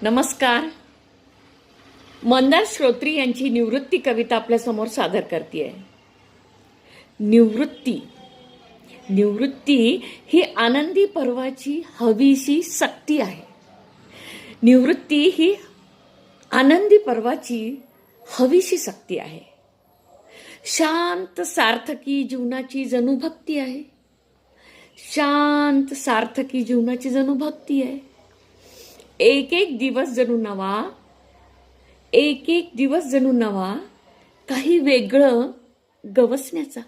नमस्कार. मंदार श्रोत्री यांची निवृत्ती कविता आपल्यासमोर सादर करते. निवृत्ती ही आनंदी पर्वाची हवीशी सक्ती आहे. निवृत्ती ही आनंदी पर्वाची हवीशी सक्ती आहे. शांत सार्थकी जीवनाची जणू भक्ती आहे. शांत सार्थकी जीवनाची जणू भक्ती आहे. एक एक दिवस जणू नवा काही वेगळं गवसण्याचा.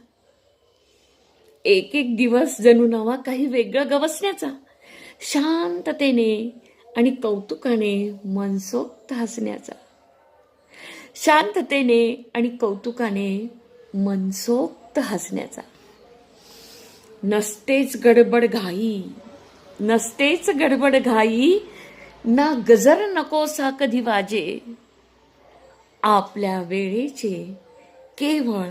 एक एक दिवस जणू नवा काही वेगळं गवसण्याचा. शांततेने आणि कौतुकाने मनसोक्त हसण्याचा. शांततेने आणि कौतुकाने मनसोक्त हसण्याचा. नसतेच गडबड घाई ना गजर नकोसा कधी वाजे. आपल्या वेळेचे केवळ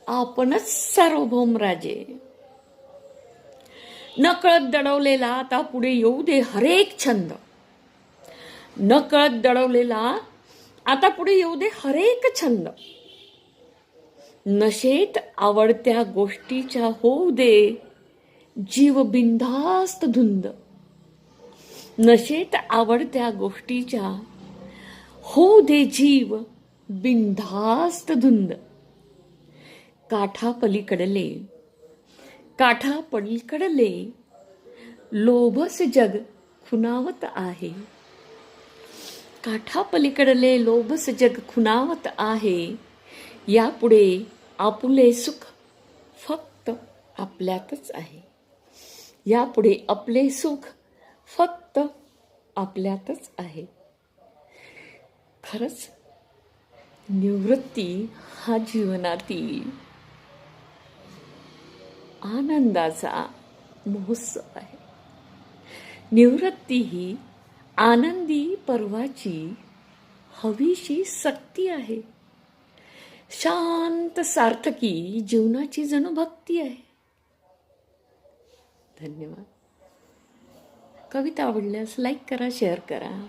आपणच सार्वभौम राजे. नकळत दडवलेला आता पुढे येऊ दे हरेक छंद. नकळत दडवलेला आता पुढे येऊ दे हरेक छंद. नशेत आवडत्या गोष्टीच्या होऊ दे जीव बिनधास्त धुंद. नशेत आवडत्या गोष्टीच्या होऊ दे जीव बिनधास्त धुंद. काठापलीकडले लोभस जग खुणावत आहे. काठापलीकडले लोभस जग खुणावत आहे. यापुढे आपुले सुख फक्त आपल्यातच आहे. यापुढे आपले सुख फक्त आपल्यातच आहे. खरंच निवृत्ती हा जीवनातील आनंदाचा महोत्सव आहे. निवृत्ती ही आनंदी पर्वाची हवीशी सक्ती आहे. शांत सार्थकी जीवनाची जणू भक्ती आहे. धन्यवाद. कविता आवडल्यास लाईक करा, शेअर करा.